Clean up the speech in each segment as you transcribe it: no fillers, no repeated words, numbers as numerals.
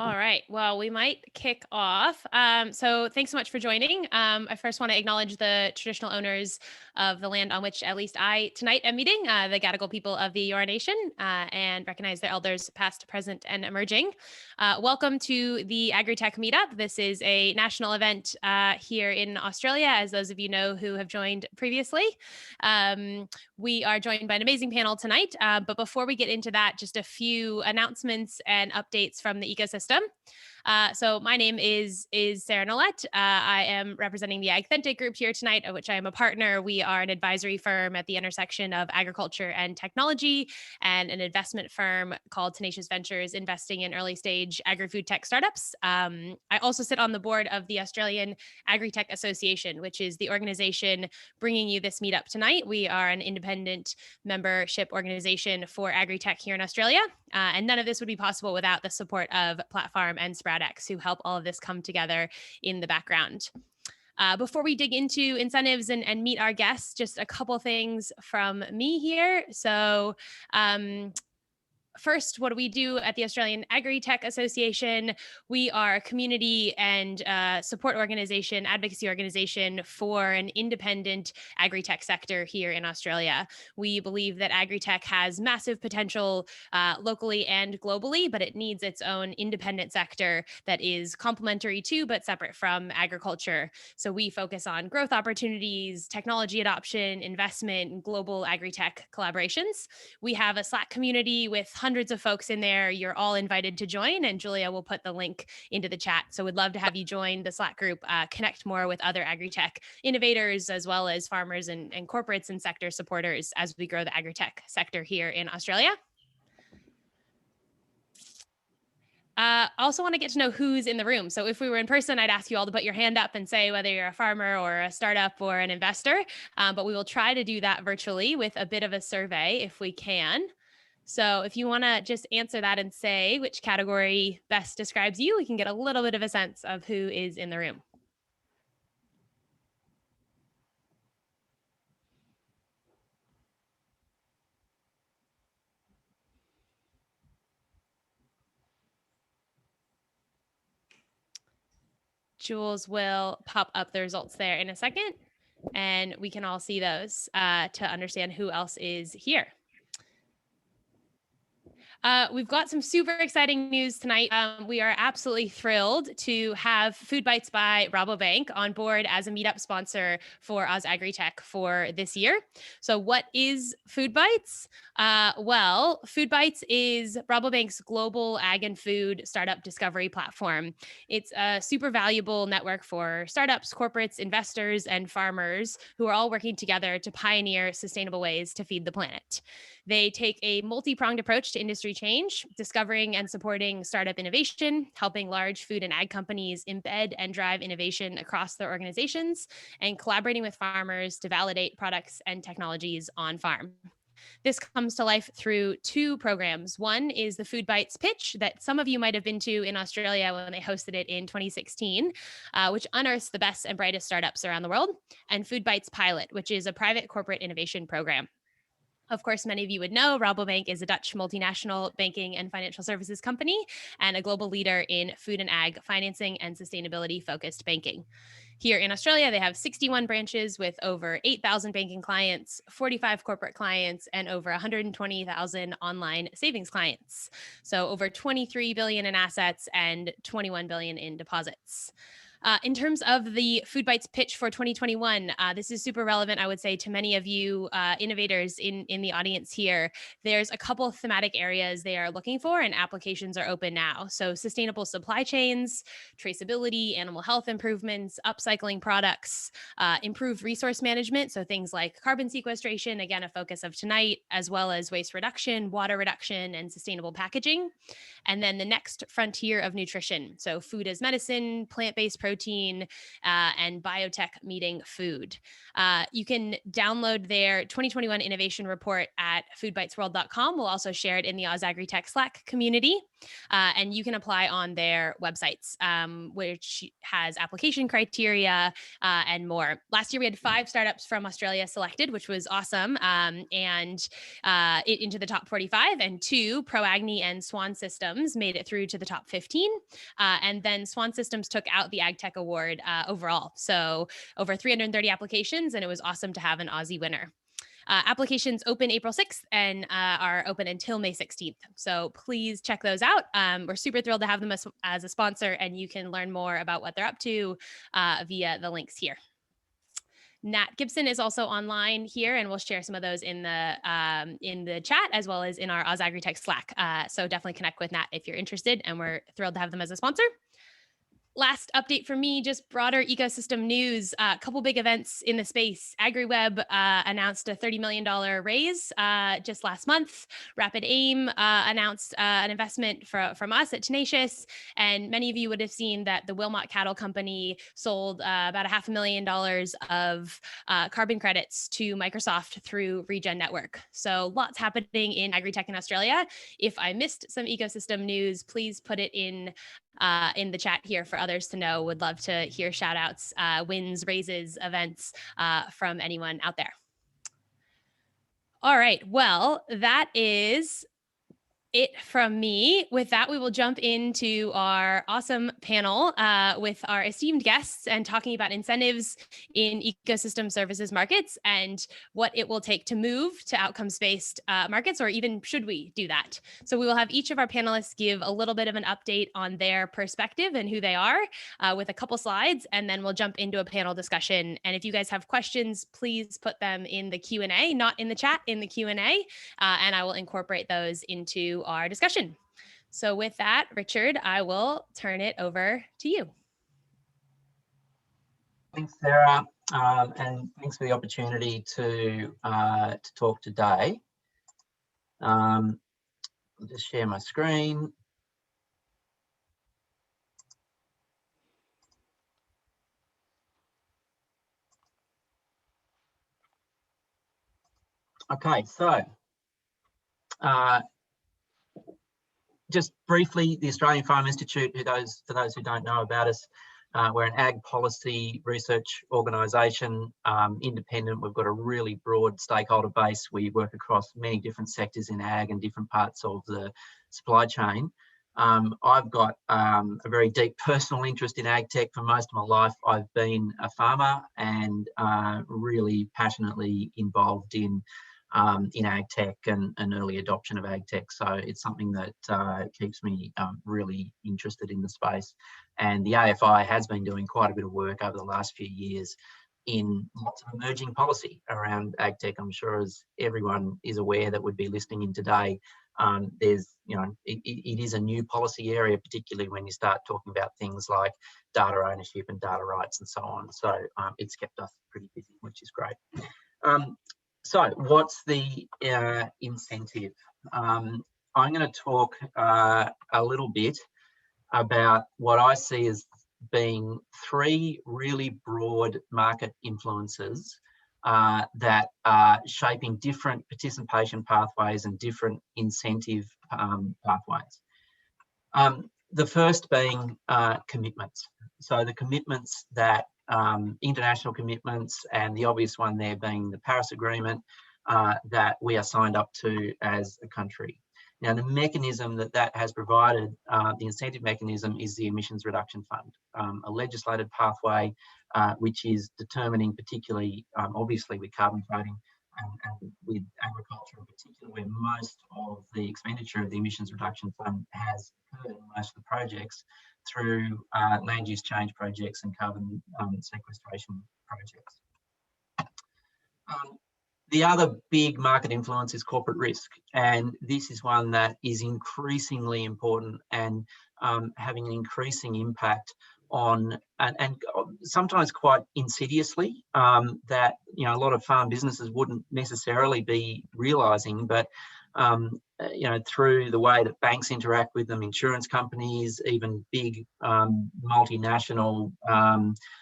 All right. Well, we might kick off. So thanks so much for joining. I first want to acknowledge the traditional owners of the land on which at least I tonight am meeting, the Gadigal people of the Eora Nation, and recognize their elders past, present, and emerging. Welcome to the AgriTech Meetup. This is a national event here in Australia, as those of you know who have joined previously. We are joined by an amazing panel tonight. But before we get into that, just a few announcements and updates from the ecosystem. So my name is Sarah Nolet. I am representing the AgThentic group here tonight, of which I am a partner. We are an advisory firm at the intersection of agriculture and technology, and an investment firm called Tenacious Ventures, investing in early stage agri-food tech startups. I also sit on the board of the Australian AgriTech Association, which is the organization bringing you this meetup tonight. We are an independent membership organization for agri-tech here in Australia. And none of this would be possible without the support of Platform and SproutX, who help all of this come together in the background. Before we dig into incentives and meet our guests, just a couple things from me here. So first, what do we do at the Australian AgriTech Association? We are a community and support organization, advocacy organization for an independent agri-tech sector here in Australia. We believe that agri-tech has massive potential locally and globally, but it needs its own independent sector that is complementary to, but separate from agriculture. So we focus on growth opportunities, technology adoption, investment, and global agri-tech collaborations. We have a Slack community with hundreds of folks in there. You're all invited to join, and Julia will put the link into the chat. So we'd love to have you join the Slack group, connect more with other agri-tech innovators, as well as farmers and corporates and sector supporters as we grow the agri-tech sector here in Australia. Also want to get to know who's in the room. So if we were in person, I'd ask you all to put your hand up and say whether you're a farmer or a startup or an investor. But we will try to do that virtually with a bit of a survey if we can. So if you want to just answer that and say which category best describes you, we can get a little bit of a sense of who is in the room. Jules will pop up the results there in a second, and we can all see those to understand who else is here. We've got some super exciting news tonight. We are absolutely thrilled to have Food Bites by Rabobank on board as a meetup sponsor for AusAgritech for this year. So what is Food Bites? Well, Food Bites is Rabobank's global ag and food startup discovery platform. It's a super valuable network for startups, corporates, investors, and farmers who are all working together to pioneer sustainable ways to feed the planet. They take a multi-pronged approach to industry change, discovering and supporting startup innovation, helping large food and ag companies embed and drive innovation across their organizations, and collaborating with farmers to validate products and technologies on farm. This comes to life through two programs. One is the Food Bites Pitch that some of you might have been to in Australia when they hosted it in 2016, which unearths the best and brightest startups around the world, and Food Bites Pilot, which is a private corporate innovation program. Of course, many of you would know Rabobank is a Dutch multinational banking and financial services company and a global leader in food and ag financing and sustainability-focused banking. Here in Australia, they have 61 branches with over 8,000 banking clients, 45 corporate clients, and over 120,000 online savings clients. So over 23 billion in assets and 21 billion in deposits. In terms of the Food Bites pitch for 2021, this is super relevant, I would say, to many of you innovators in the audience here. There's a couple of thematic areas they are looking for, and applications are open now. So sustainable supply chains, traceability, animal health improvements, upcycling products, improved resource management, so things like carbon sequestration, again, a focus of tonight, as well as waste reduction, water reduction, and sustainable packaging. And then the next frontier of nutrition, so food as medicine, plant-based protein, and biotech meeting food. You can download their 2021 innovation report at foodbitesworld.com. We'll also share it in the AusAgritech Slack community. And you can apply on their websites, which has application criteria and more. Last year, we had 5 startups from Australia selected, which was awesome, and into the top 45, and 2, ProAgni and Swan Systems, made it through to the top 15. And then Swan Systems took out the AgTech Award overall. So over 330 applications, and it was awesome to have an Aussie winner. Applications open April 6th and are open until May 16th. So please check those out. We're super thrilled to have them as a sponsor, and you can learn more about what they're up to via the links here. Nat Gibson is also online here, and we'll share some of those in the chat as well as in our AusAgritech Slack. So definitely connect with Nat if you're interested, and we're thrilled to have them as a sponsor. Last update for me, just broader ecosystem news. A couple big events in the space. AgriWeb announced a $30 million raise just last month. Rapid Aim announced an investment from us at Tenacious. And many of you would have seen that the Wilmot Cattle Company sold about $500,000 of carbon credits to Microsoft through Regen Network. So lots happening in agri-tech in Australia. If I missed some ecosystem news, please put it in the chat here for others to know. Would love to hear shout outs, wins, raises, events from anyone out there. All right, well, that is it from me. With that, we will jump into our awesome panel with our esteemed guests and talking about incentives in ecosystem services markets and what it will take to move to outcomes-based markets, or even should we do that. So we will have each of our panelists give a little bit of an update on their perspective and who they are with a couple slides, and then we'll jump into a panel discussion. And if you guys have questions, please put them in the Q&A, not in the chat, in the Q&A, and I will incorporate those into our discussion. So with that, Richard, I will turn it over to you. Thanks, Sarah, and thanks for the opportunity to talk today. I'll just share my screen. Okay, so just briefly, the Australian Farm Institute, for those who don't know about us, we're an ag policy research organisation, independent. We've got a really broad stakeholder base. We work across many different sectors in ag and different parts of the supply chain. I've got a very deep personal interest in ag tech. For most of my life, I've been a farmer and really passionately involved in ag tech and early adoption of ag tech. So it's something that keeps me really interested in the space. And the AFI has been doing quite a bit of work over the last few years in lots of emerging policy around ag tech. I'm sure, as everyone is aware that would be listening in today, there's, it is a new policy area, particularly when you start talking about things like data ownership and data rights and so on. So it's kept us pretty busy, which is great. So what's the incentive? I'm going to talk a little bit about what I see as being 3 really broad market influences that are shaping different participation pathways and different incentive pathways. The first being commitments. So the commitments that international commitments, and the obvious one there being the Paris Agreement that we are signed up to as a country. Now, the mechanism that has provided, the incentive mechanism, is the Emissions Reduction Fund, a legislated pathway which is determining, particularly, obviously, with carbon trading and with agriculture in particular, where most of the expenditure of the Emissions Reduction Fund has occurred in most of the projects, through land use change projects and carbon sequestration projects. The other big market influence is corporate risk, and this is one that is increasingly important and having an increasing impact on, and sometimes quite insidiously, that a lot of farm businesses wouldn't necessarily be realising, but through the way that banks interact with them, insurance companies, even big multinational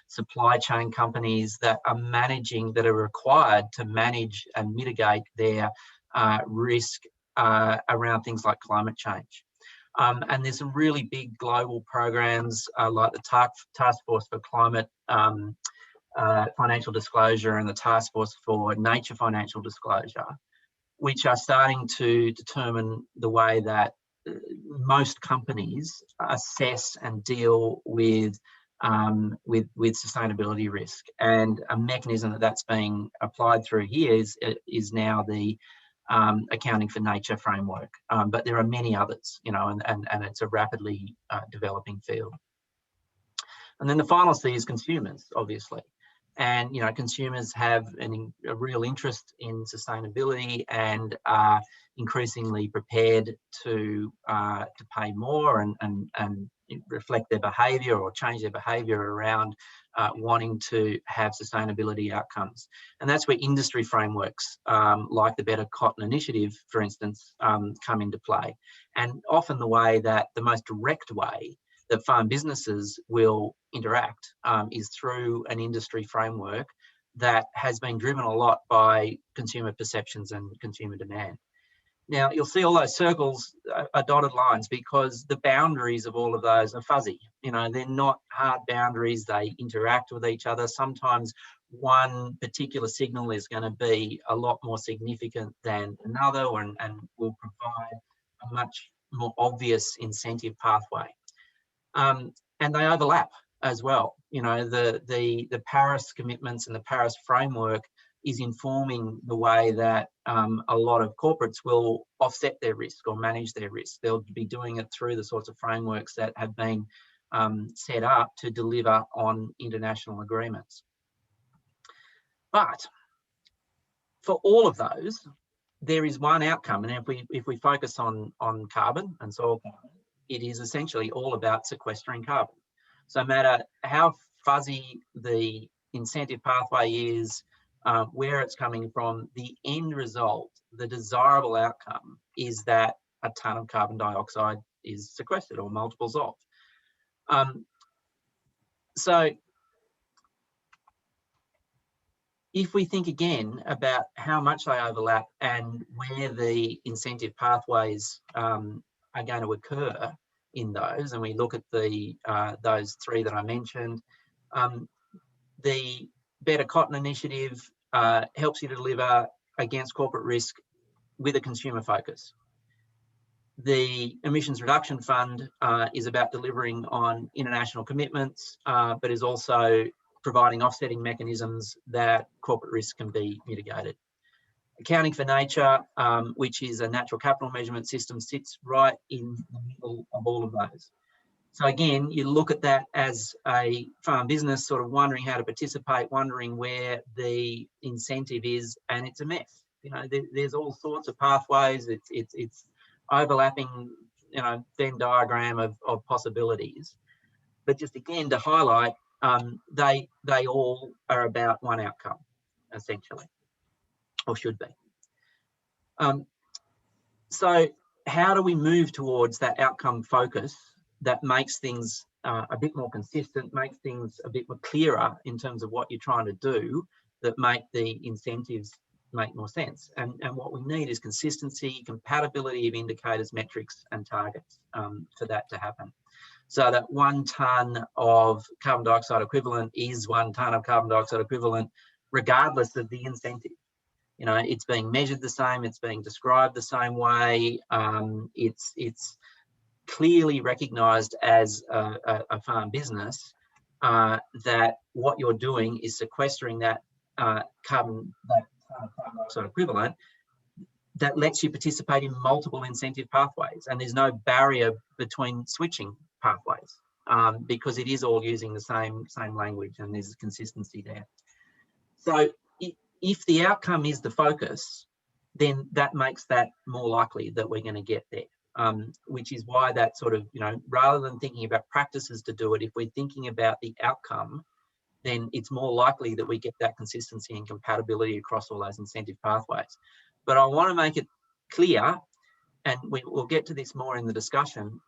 supply chain companies that are required to manage and mitigate their risk around things like climate change. And there's some really big global programs like the Task Force for Climate Financial Disclosure and the Task Force for Nature Financial Disclosure, which are starting to determine the way that most companies assess and deal with sustainability risk. And a mechanism that's being applied through here is now the Accounting for Nature framework. But there are many others, you know, and it's a rapidly developing field. And then the final C is consumers, obviously. And, you know, consumers have a real interest in sustainability and are increasingly prepared to pay more and reflect their behaviour or change their behaviour around wanting to have sustainability outcomes. And that's where industry frameworks like the Better Cotton Initiative, for instance, come into play. And often the most direct way that farm businesses will interact is through an industry framework that has been driven a lot by consumer perceptions and consumer demand. Now, you'll see all those circles are dotted lines because the boundaries of all of those are fuzzy. You know, they're not hard boundaries. They interact with each other. Sometimes one particular signal is going to be a lot more significant than another and will provide a much more obvious incentive pathway. And they overlap as well. You know, the Paris commitments and the Paris framework is informing the way that a lot of corporates will offset their risk or manage their risk. They'll be doing it through the sorts of frameworks that have been set up to deliver on international agreements. But for all of those, there is one outcome, and if we focus on carbon and soil carbon, it is essentially all about sequestering carbon. So no matter how fuzzy the incentive pathway is, where it's coming from, the end result, the desirable outcome, is that a tonne of carbon dioxide is sequestered, or multiples of. So if we think again about how much they overlap and where the incentive pathways are going to occur in those, and we look at those three that I mentioned, the Better Cotton Initiative helps you to deliver against corporate risk with a consumer focus. The Emissions Reduction Fund is about delivering on international commitments, but is also providing offsetting mechanisms that corporate risk can be mitigated. Accounting for Nature, which is a natural capital measurement system, sits right in the middle of all of those. So again, you look at that as a farm business sort of wondering how to participate, wondering where the incentive is, and it's a mess. You know, there's all sorts of pathways. It's overlapping, you know, Venn diagram of possibilities. But just again to highlight, they all are about one outcome, essentially, or should be. So how do we move towards that outcome focus that makes things a bit more consistent, makes things a bit more clearer in terms of what you're trying to do, that make the incentives make more sense? And what we need is consistency, compatibility of indicators, metrics and targets for that to happen. So that 1 tonne of carbon dioxide equivalent is 1 tonne of carbon dioxide equivalent, regardless of the incentive. You know, it's being measured the same, it's being described the same way, it's clearly recognised as a farm business that what you're doing is sequestering that carbon dioxide equivalent that lets you participate in multiple incentive pathways, and there's no barrier between switching pathways because it is all using the same language, and there's consistency there. So if the outcome is the focus, then that makes that more likely that we're going to get there, which is why that sort of, you know, rather than thinking about practices to do it, if we're thinking about the outcome, then it's more likely that we get that consistency and compatibility across all those incentive pathways. But I want to make it clear, and we'll get to this more in the discussion,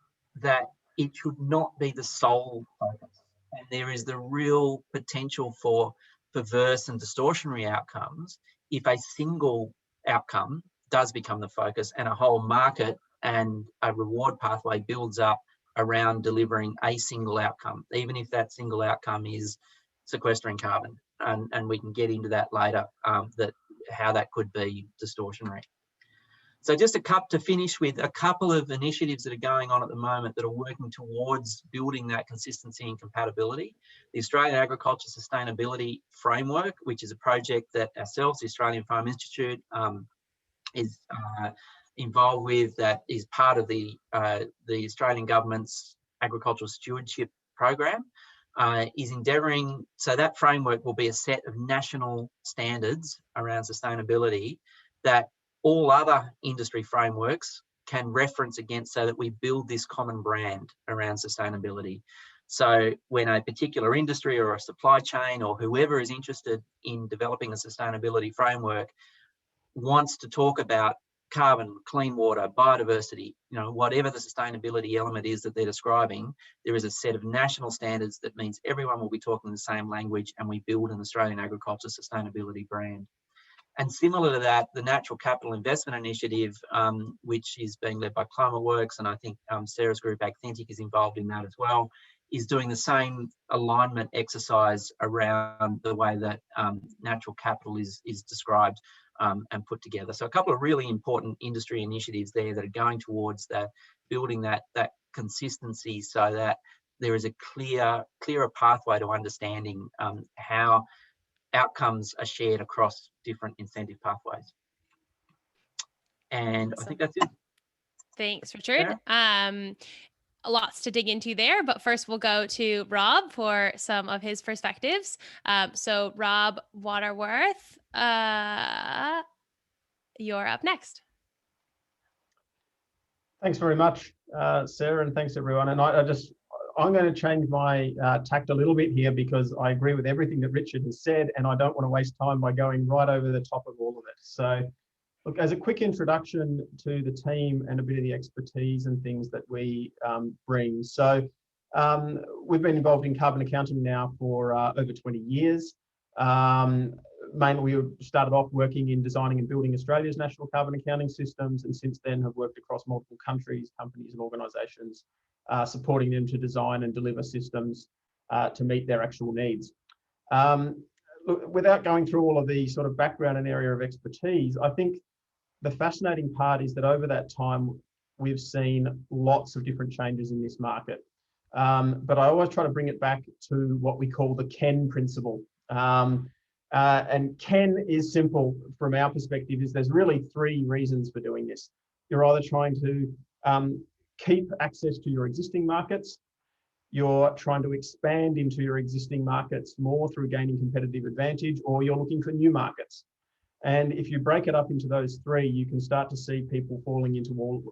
that it should not be the sole focus. And there is the real potential for perverse and distortionary outcomes if a single outcome does become the focus and a whole market and a reward pathway builds up around delivering a single outcome, even if that single outcome is sequestering carbon. And we can get into that later, how that could be distortionary. So just to finish with a couple of initiatives that are going on at the moment that are working towards building that consistency and compatibility. The Australian Agriculture Sustainability Framework, which is a project that ourselves, the Australian Farm Institute, is involved with, that is part of the Australian government's agricultural stewardship program, is endeavouring, so that framework will be a set of national standards around sustainability that all other industry frameworks can reference against, so that we build this common brand around sustainability. So when a particular industry or a supply chain or whoever is interested in developing a sustainability framework wants to talk about carbon, clean water, biodiversity, whatever the sustainability element is that they're describing, there is a set of national standards that means everyone will be talking the same language, and we build an Australian agriculture sustainability brand. And similar to that, the Natural Capital Investment Initiative, which is being led by ClimateWorks, and I think Sarah's group Authentic is involved in that as well, is doing the same alignment exercise around the way that natural capital is described and put together. So a couple of really important industry initiatives there that are going towards that, building that consistency, so that there is a clearer pathway to understanding how outcomes are shared across different incentive pathways. And I think that's it. Thanks, Richard. Lots to dig into there, but first we'll go to Rob for some of his perspectives. So Rob Waterworth, you're up next. Thanks very much, Sarah, and thanks everyone. And I'm going to change my tact a little bit here, because I agree with everything that Richard has said, and I don't want to waste time by going right over the top of all of it. So look, as a quick introduction to the team and a bit of the expertise and things that we bring. So we've been involved in carbon accounting now for over 20 years. Mainly, we started off working in designing and building Australia's national carbon accounting systems, and since then have worked across multiple countries, companies and organisations, supporting them to design and deliver systems to meet their actual needs. Look, without going through all of the sort of background and area of expertise, I think the fascinating part is that over that time, we've seen lots of different changes in this market. But I always try to bring it back to what we call the Ken principle. And Ken is simple from our perspective, is there's really three reasons for doing this. You're either trying to keep access to your existing markets, you're trying to expand into your existing markets more through gaining competitive advantage, or you're looking for new markets. And if you break it up into those three, you can start to see people falling into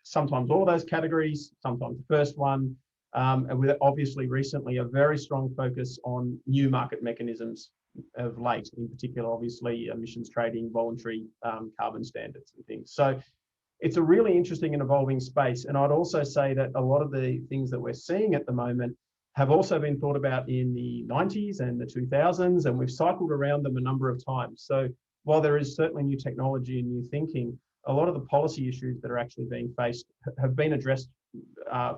sometimes all those categories, sometimes the first one, and with obviously recently a very strong focus on new market mechanisms of late, in particular, obviously emissions trading, voluntary carbon standards and things. So it's a really interesting and evolving space. And I'd also say that a lot of the things that we're seeing at the moment have also been thought about in the 90s and the 2000s, and we've cycled around them a number of times. So while there is certainly new technology and new thinking, a lot of the policy issues that are actually being faced have been addressed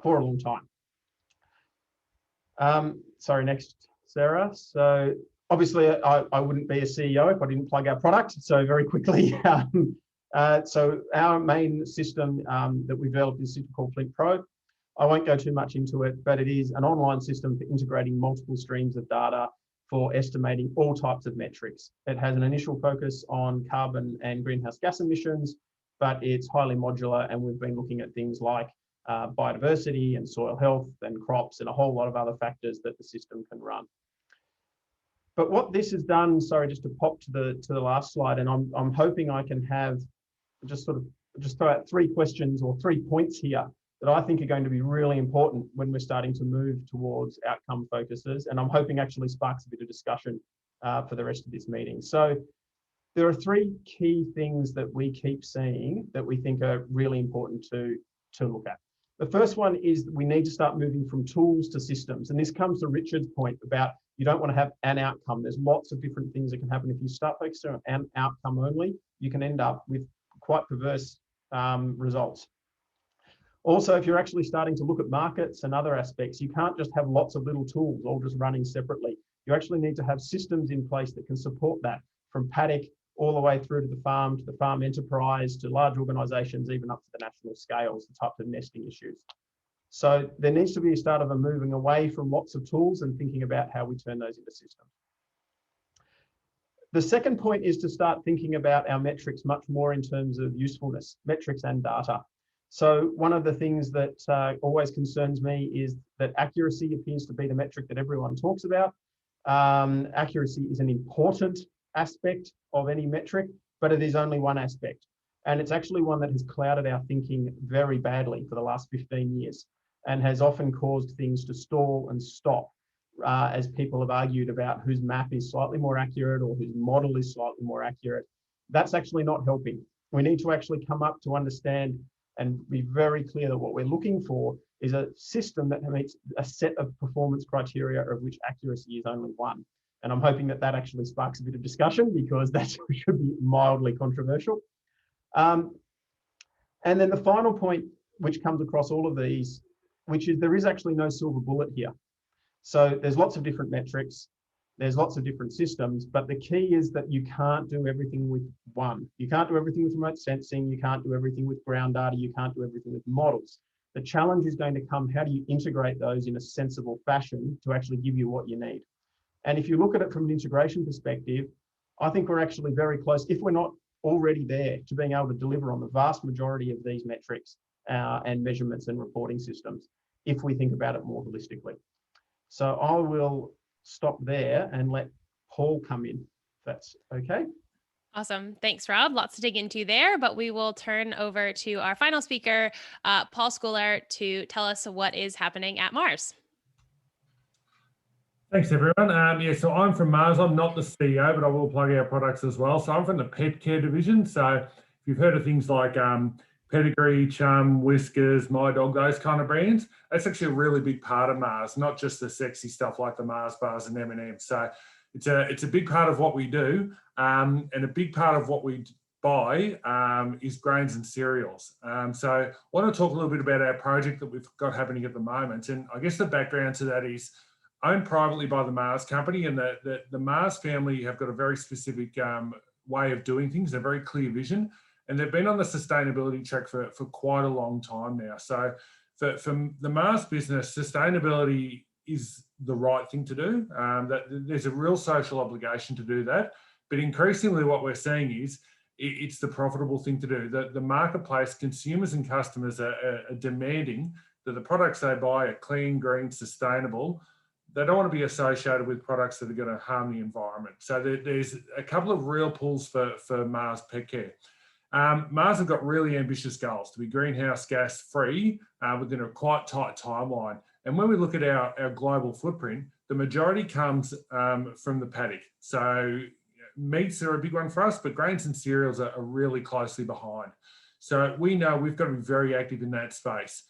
for a long time. Sorry, next, Sarah. So obviously I wouldn't be a CEO if I didn't plug our product. So very quickly, so our main system that we developed is called Fleet Pro. I won't go too much into it, but it is an online system for integrating multiple streams of data for estimating all types of metrics. It has an initial focus on carbon and greenhouse gas emissions, but it's highly modular, and we've been looking at things like biodiversity and soil health and crops and a whole lot of other factors that the system can run. But what this has done, sorry, just to pop to the last slide, and I'm hoping I can have just throw out three questions or 3 points here that I think are going to be really important when we're starting to move towards outcome focuses. And I'm hoping actually sparks a bit of discussion for the rest of this meeting. So there are three key things that we keep seeing that we think are really important to look at. The first one is that we need to start moving from tools to systems. And this comes to Richard's point about you don't want to have an outcome. There's lots of different things that can happen. If you start focusing on an outcome only, you can end up with quite perverse results. Also, if you're actually starting to look at markets and other aspects, you can't just have lots of little tools all just running separately. You actually need to have systems in place that can support that, from paddock all the way through to the farm enterprise, to large organisations, even up to the national scales, the types of nesting issues. So there needs to be a start of a moving away from lots of tools and thinking about how we turn those into systems. The second point is to start thinking about our metrics much more in terms of usefulness, metrics and data. So one of the things that always concerns me is that accuracy appears to be the metric that everyone talks about. Accuracy is an important aspect of any metric, but it is only one aspect. And it's actually one that has clouded our thinking very badly for the last 15 years and has often caused things to stall and stop as people have argued about whose map is slightly more accurate or whose model is slightly more accurate. That's actually not helping. We need to actually come up to understand and be very clear that what we're looking for is a system that meets a set of performance criteria of which accuracy is only one. And I'm hoping that that actually sparks a bit of discussion, because that should be mildly controversial. And then the final point, which comes across all of these, which is there is actually no silver bullet here. So there's lots of different metrics, there's lots of different systems, but the key is that you can't do everything with one. You can't do everything with remote sensing, you can't do everything with ground data, you can't do everything with models. The challenge is going to come, how do you integrate those in a sensible fashion to actually give you what you need? And if you look at it from an integration perspective, I think we're actually very close, if we're not already there, to being able to deliver on the vast majority of these metrics and measurements and reporting systems, if we think about it more holistically. So I will stop there and let Paul come in, if that's okay. Awesome. Thanks, Rob. Lots to dig into there, but we will turn over to our final speaker, Paul Schooler, to tell us what is happening at Mars. Thanks, everyone. Yeah, so I'm from Mars. I'm not the CEO, but I will plug our products as well. So I'm from the pet care division. So if you've heard of things like Pedigree, Chum, Whiskers, My Dog, those kind of brands, that's actually a really big part of Mars, not just the sexy stuff like the Mars bars and M&Ms. So it's a big part of what we do, and a big part of what we buy is grains and cereals. So I want to talk a little bit about our project that we've got happening at the moment. And I guess the background to that is owned privately by the Mars company, and the Mars family have got a very specific way of doing things, a very clear vision. And they've been on the sustainability track for quite a long time now. So for the Mars business, sustainability is the right thing to do. That there's a real social obligation to do that. But increasingly what we're seeing is it's the profitable thing to do. The marketplace, consumers and customers are demanding that the products they buy are clean, green, sustainable. They don't want to be associated with products that are going to harm the environment. So there's a couple of real pulls for Mars Pet Care. Mars have got really ambitious goals to be greenhouse gas free within a quite tight timeline. And when we look at our global footprint, the majority comes from the paddock. So meats are a big one for us, but grains and cereals are really closely behind. So we know we've got to be very active in that space.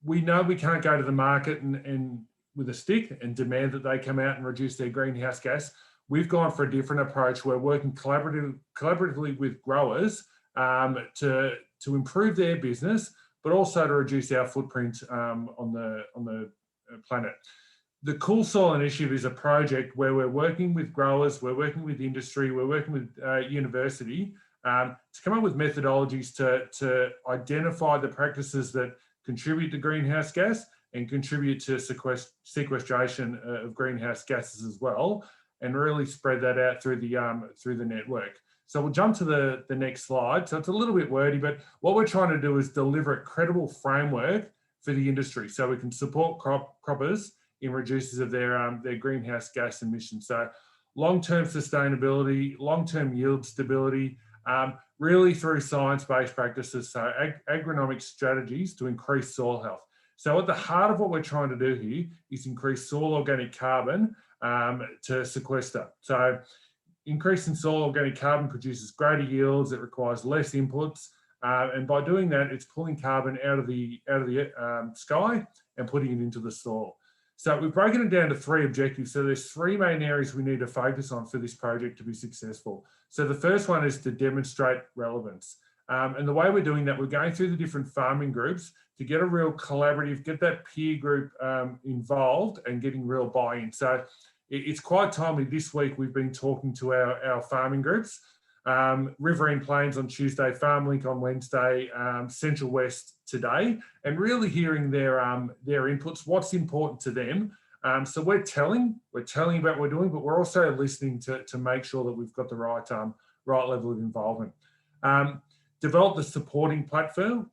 We know we can't go to the market and with a stick and demand that they come out and reduce their greenhouse gas. We've gone for a different approach. We're working collaboratively with growers to improve their business, but also to reduce our footprint on the planet. The Cool Soil Initiative is a project where we're working with growers, we're working with industry, we're working with university to come up with methodologies to identify the practices that contribute to greenhouse gas and contribute to sequestration of greenhouse gases as well, and really spread that out through the network. So we'll jump to the next slide. So it's a little bit wordy, but what we're trying to do is deliver a credible framework for the industry so we can support croppers in reductions of their greenhouse gas emissions. So long-term sustainability, long-term yield stability, really through science-based practices, so agronomic strategies to increase soil health. So at the heart of what we're trying to do here is increase soil organic carbon to sequester. So increasing soil organic carbon produces greater yields, it requires less inputs, and by doing that, it's pulling carbon out of the sky and putting it into the soil. So we've broken it down to 3 objectives. So there's 3 main areas we need to focus on for this project to be successful. So the first one is to demonstrate relevance. And the way we're doing that, we're going through the different farming groups to get a real collaborative, get that peer group involved and getting real buy-in. So it's quite timely. This week we've been talking to our farming groups, Riverine Plains on Tuesday, FarmLink on Wednesday, Central West today, and really hearing their inputs, what's important to them. So we're telling about what we're doing, but we're also listening to make sure that we've got the right level of involvement. Develop the supporting platform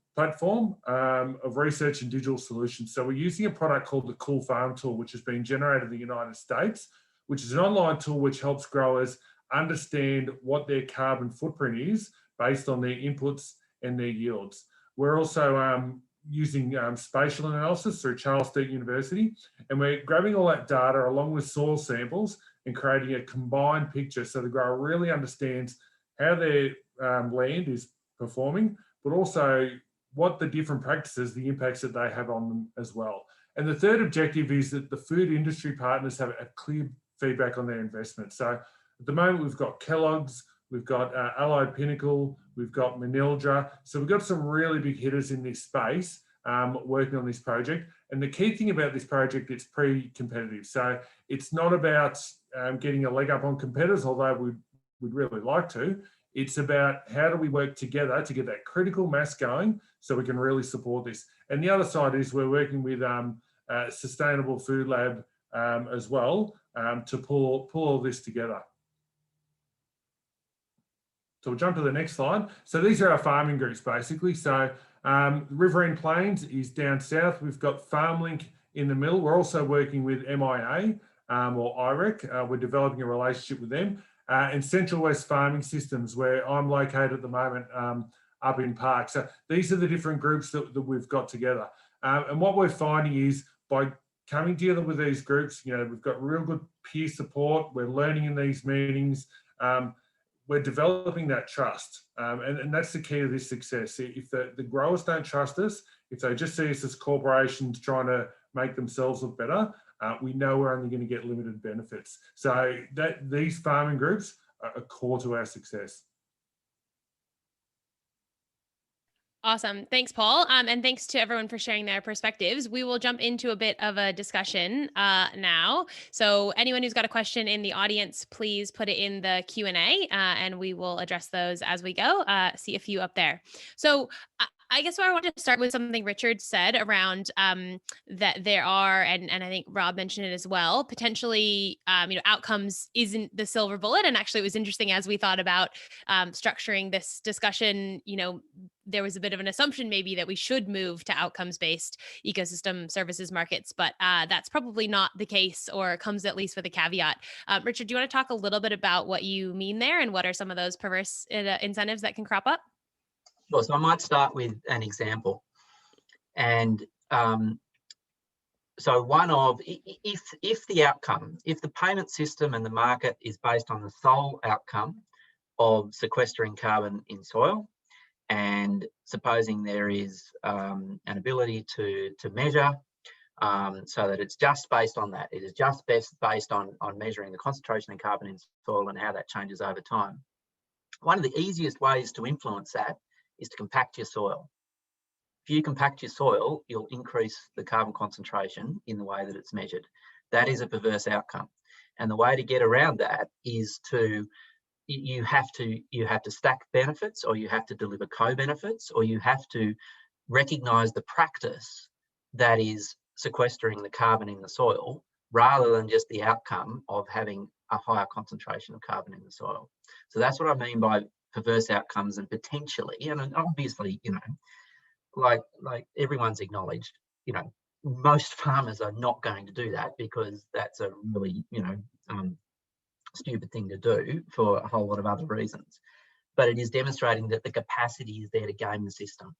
of research and digital solutions. So we're using a product called the Cool Farm Tool, which has been generated in the United States, which is an online tool which helps growers understand what their carbon footprint is based on their inputs and their yields. We're also using spatial analysis through Charles Sturt University, and we're grabbing all that data along with soil samples and creating a combined picture so the grower really understands how their land is performing, but also what the different practices, the impacts that they have on them as well. And the third objective is that the food industry partners have a clear feedback on their investment. So at the moment, we've got Kellogg's, we've got Allied Pinnacle, we've got Manildra. So we've got some really big hitters in this space working on this project. And the key thing about this project, it's pre-competitive. So it's not about getting a leg up on competitors, although we'd really like to. It's about how do we work together to get that critical mass going so we can really support this. And the other side is we're working with Sustainable Food Lab as well to pull all this together. So we'll jump to the next slide. So these are our farming groups basically. So Riverine Plains is down south. We've got FarmLink in the middle. We're also working with MIA or IREC. We're developing a relationship with them. And Central West Farming Systems, where I'm located at the moment up in Park. So these are the different groups that we've got together. And what we're finding is by coming together with these groups, we've got real good peer support. We're learning in these meetings. We're developing that trust. And that's the key to this success. If the growers don't trust us, if they just see us as corporations trying to make themselves look better, we know we're only going to get limited benefits. So these farming groups are core to our success. Awesome. Thanks, Paul. And thanks to everyone for sharing their perspectives. We will jump into a bit of a discussion now. So anyone who's got a question in the audience, please put it in the Q&A and we will address those as we go. See a few up there. So I guess I wanted to start with something Richard said around that there are, and I think Rob mentioned it as well, potentially, outcomes isn't the silver bullet. And actually it was interesting as we thought about structuring this discussion, there was a bit of an assumption maybe that we should move to outcomes-based ecosystem services markets, but that's probably not the case, or comes at least with a caveat. Richard, do you want to talk a little bit about what you mean there and what are some of those perverse incentives that can crop up? Sure. So I might start with an example. And so one of, if the outcome, if the payment system and the market is based on the sole outcome of sequestering carbon in soil, and supposing there is an ability to measure so that it's just based on that, it is just based on measuring the concentration of carbon in soil and how that changes over time. One of the easiest ways to influence that is to compact your soil. If you compact your soil, you'll increase the carbon concentration in the way that it's measured. That is a perverse outcome. And the way to get around that is you have to stack benefits, or you have to deliver co-benefits, or you have to recognise the practice that is sequestering the carbon in the soil, rather than just the outcome of having a higher concentration of carbon in the soil. So that's what I mean by perverse outcomes, and potentially, and obviously, like everyone's acknowledged, most farmers are not going to do that, because that's a really, stupid thing to do for a whole lot of other reasons. But it is demonstrating that the capacity is there to game the system.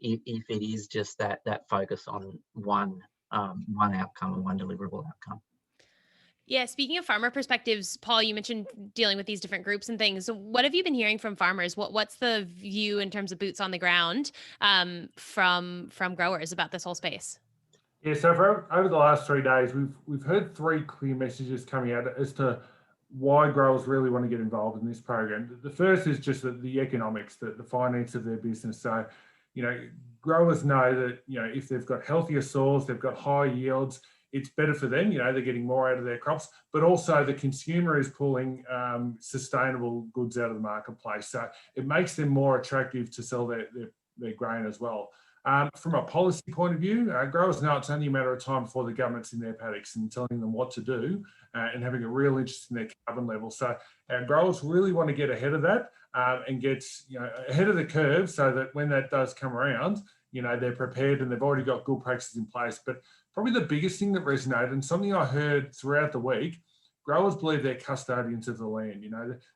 If it is just that focus on one outcome and one deliverable outcome. Yeah, speaking of farmer perspectives, Paul, you mentioned dealing with these different groups and things. So what have you been hearing from farmers? What's the view in terms of boots on the ground from growers about this whole space? Yeah, so over the last 3 days, we've heard three clear messages coming out as to why growers really want to get involved in this program. The first is just the economics, the finance of their business. So, growers know that, if they've got healthier soils, they've got high yields, it's better for them. They're getting more out of their crops, but also the consumer is pulling sustainable goods out of the marketplace. So it makes them more attractive to sell their grain as well. From a policy point of view, growers know it's only a matter of time before the government's in their paddocks and telling them what to do and having a real interest in their carbon level. So our growers really want to get ahead of that and get ahead of the curve so that when that does come around, they're prepared and they've already got good practices in place. But probably the biggest thing that resonated, and something I heard throughout the week, growers believe they're custodians of the land.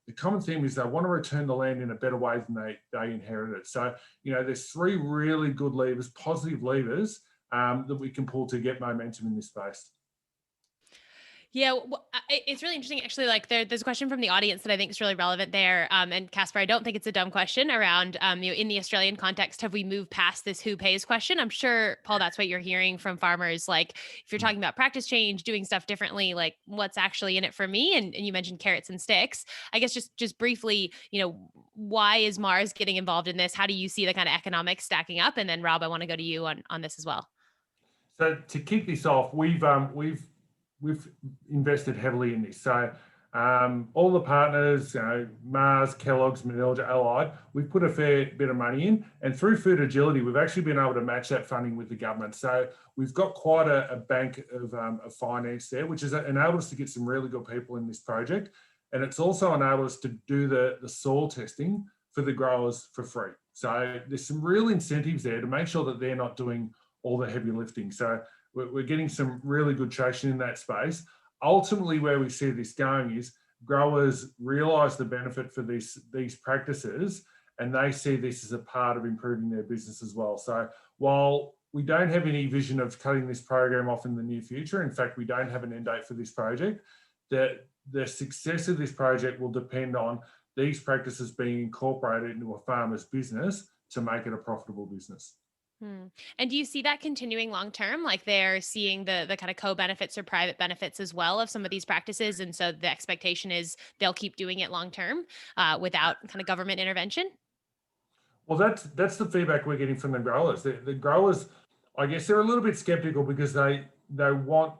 The common theme is they want to return the land in a better way than they inherited it. So, there's 3 really good levers, positive levers that we can pull to get momentum in this space. Yeah, well, it's really interesting, actually. Like there's a question from the audience that I think is really relevant there. And Casper, I don't think it's a dumb question around, in the Australian context, have we moved past this who pays question? I'm sure, Paul, that's what you're hearing from farmers. Like, if you're talking about practice change, doing stuff differently, like what's actually in it for me? And you mentioned carrots and sticks. I guess just briefly, why is Mars getting involved in this? How do you see the kind of economics stacking up? And then Rob, I want to go to you on this as well. So to kick this off, we've invested heavily in this. So all the partners, Mars, Kellogg's, Manilja, Allied, we've put a fair bit of money in. And through Food Agility, we've actually been able to match that funding with the government. So we've got quite a bank of finance there, which has enabled us to get some really good people in this project. And it's also enabled us to do the soil testing for the growers for free. So there's some real incentives there to make sure that they're not doing all the heavy lifting. So we're getting some really good traction in that space. Ultimately, where we see this going is growers realise the benefit for these practices, and they see this as a part of improving their business as well. So while we don't have any vision of cutting this program off in the near future, in fact, we don't have an end date for this project, the success of this project will depend on these practices being incorporated into a farmer's business to make it a profitable business. And do you see that continuing long term? Like they're seeing the kind of co-benefits or private benefits as well of some of these practices, and so the expectation is they'll keep doing it long term without kind of government intervention? Well, that's the feedback we're getting from the growers. The growers, I guess, they're a little bit skeptical because they want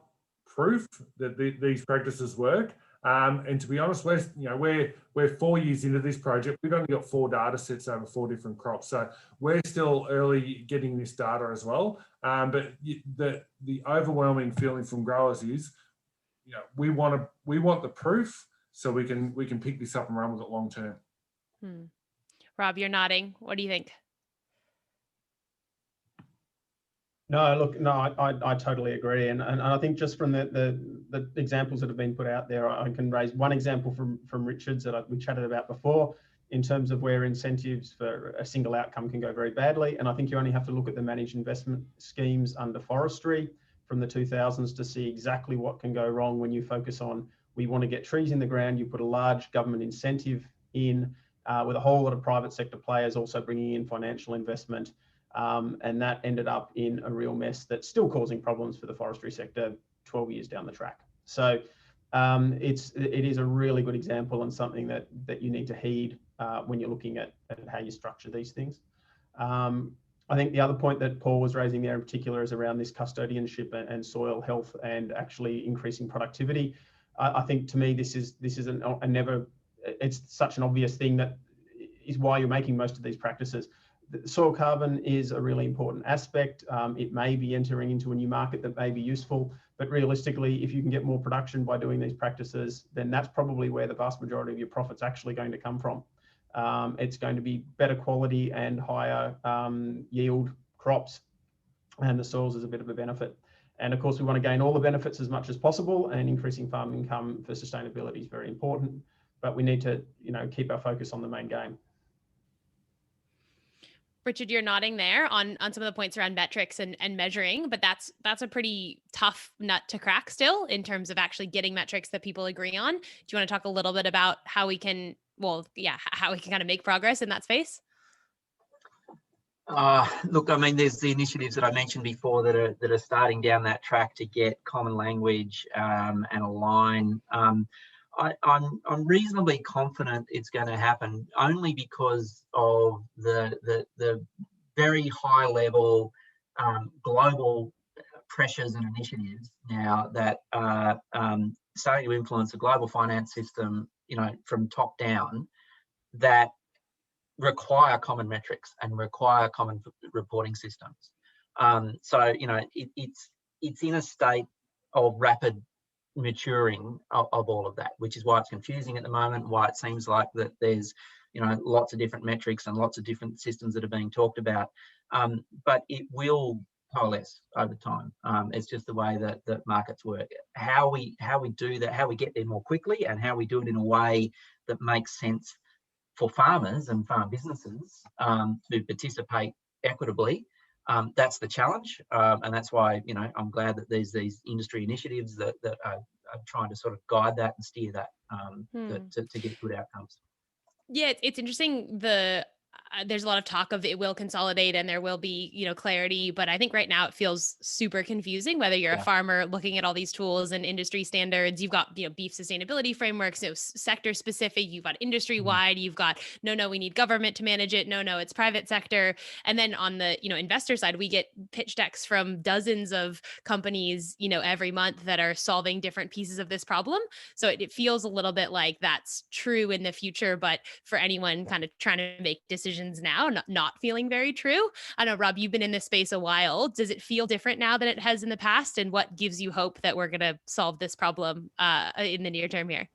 proof that these practices work. And to be honest, we're 4 years into this project. We've only got 4 data sets over 4 different crops, so we're still early getting this data as well. But the overwhelming feeling from growers is, we want the proof so we can pick this up and run with it long term. Rob, you're nodding. What do you think? No, look, no, I totally agree, and I think just from the examples that have been put out there, I can raise one example from Richard's that we chatted about before, in terms of where incentives for a single outcome can go very badly. And I think you only have to look at the managed investment schemes under forestry from the 2000s to see exactly what can go wrong when you focus on, we want to get trees in the ground, you put a large government incentive in with a whole lot of private sector players also bringing in financial investment. And that ended up in a real mess that's still causing problems for the forestry sector 12 years down the track. So it is a really good example and something that you need to heed when you're looking at how you structure these things. I think the other point that Paul was raising there in particular is around this custodianship and soil health and actually increasing productivity. I think to me this is it's such an obvious thing that is why you're making most of these practices. Soil carbon is a really important aspect. It may be entering into a new market that may be useful, but realistically, if you can get more production by doing these practices, then that's probably where the vast majority of your profit's actually going to come from. It's going to be better quality and higher yield crops, and the soils is a bit of a benefit. And of course, we want to gain all the benefits as much as possible, and increasing farm income for sustainability is very important, but we need to, keep our focus on the main game. Richard, you're nodding there on some of the points around metrics and measuring, but that's a pretty tough nut to crack still in terms of actually getting metrics that people agree on. Do you want to talk a little bit about how we can kind of make progress in that space? Look, I mean, there's the initiatives that I mentioned before that are starting down that track to get common language and align. I'm reasonably confident it's going to happen, only because of the very high level global pressures and initiatives now that are starting to influence the global finance system, from top down, that require common metrics and require common reporting systems. So it's in a state of rapid maturing of all of that, which is why it's confusing at the moment, why it seems like that there's lots of different metrics and lots of different systems that are being talked about, but it will coalesce over time. It's just the way that markets work. How we do that, how we get there more quickly, and how we do it in a way that makes sense for farmers and farm businesses to participate equitably. That's the challenge, and that's why I'm glad that there's these industry initiatives that are trying to sort of guide that and steer that to get good outcomes. Yeah, it's interesting. There's a lot of talk of it will consolidate and there will be, clarity. But I think right now it feels super confusing, whether you're a farmer looking at all these tools and industry standards. You've got, beef sustainability frameworks, sector specific, you've got industry wide, you've got, no, we need government to manage it. No, it's private sector. And then on the, investor side, we get pitch decks from dozens of companies, every month that are solving different pieces of this problem. So it feels a little bit like that's true in the future, but for anyone kind of trying to make decisions now, not feeling very true. I know, Rob, you've been in this space a while. Does it feel different now than it has in the past? And what gives you hope that we're going to solve this problem in the near term here?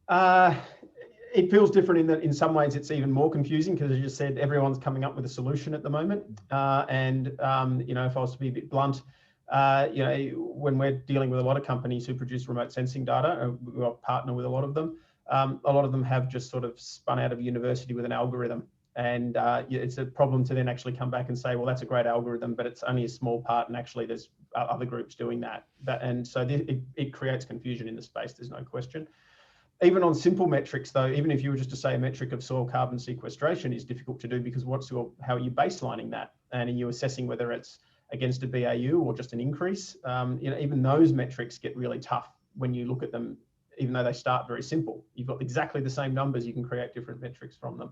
It feels different in that in some ways it's even more confusing because, as you said, everyone's coming up with a solution at the moment. If I was to be a bit blunt, when we're dealing with a lot of companies who produce remote sensing data, we partner with a lot of them. A lot of them have just sort of spun out of university with an algorithm, and it's a problem to then actually come back and say, well, that's a great algorithm, but it's only a small part, and actually there's other groups doing that. And so it creates confusion in the space, there's no question. Even on simple metrics, though, even if you were just to say a metric of soil carbon sequestration is difficult to do, because how are you baselining that? And are you assessing whether it's against a BAU or just an increase? Even those metrics get really tough when you look at them. Even though they start very simple, you've got exactly the same numbers, you can create different metrics from them.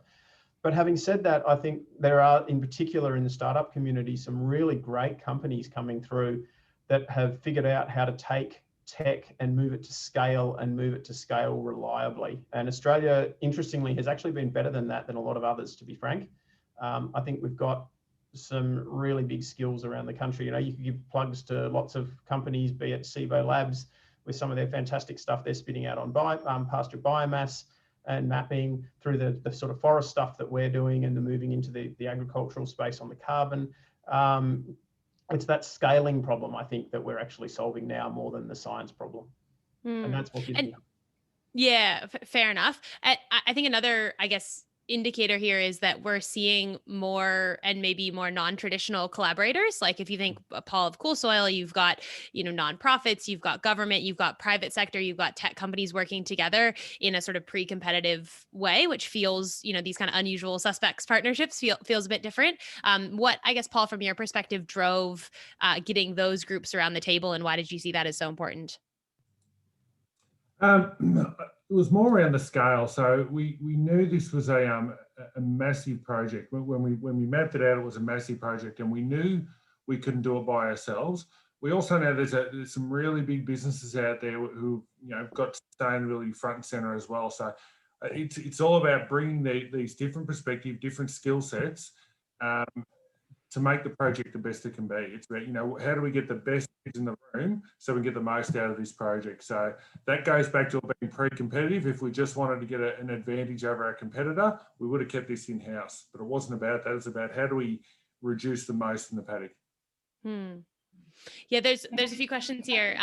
But having said that, I think there are, in particular in the startup community, some really great companies coming through that have figured out how to take tech and move it to scale, and move it to scale reliably. And Australia, interestingly, has actually been better than that than a lot of others, to be frank. I think we've got some really big skills around the country. You could give plugs to lots of companies, be it SIBO Labs, with some of their fantastic stuff they're spitting out on pasture biomass and mapping, through the sort of forest stuff that we're doing, and the moving into the agricultural space on the carbon. It's that scaling problem, I think, that we're actually solving now more than the science problem. And that's what gives me hope. Yeah, fair enough. I think another, indicator here is that we're seeing more and maybe more non-traditional collaborators. Like if you think, Paul, of Cool Soil, you've got, nonprofits, you've got government, you've got private sector, you've got tech companies working together in a sort of pre-competitive way, which feels, these kind of unusual suspects partnerships feels a bit different. What, Paul, from your perspective, drove getting those groups around the table, and why did you see that as so important? It was more around the scale. So we knew this was a massive project. When we mapped it out, it was a massive project, and we knew we couldn't do it by ourselves. We also know there's some really big businesses out there who got sustainability front and center as well. So it's all about bringing these different perspectives, different skill sets, to make the project the best it can be. It's about, how do we get the best in the room so we can get the most out of this project? So that goes back to being pre-competitive. If we just wanted to get an advantage over our competitor, we would have kept this in-house. But it wasn't about that. It's about how do we reduce the most in the paddock. Yeah, there's a few questions here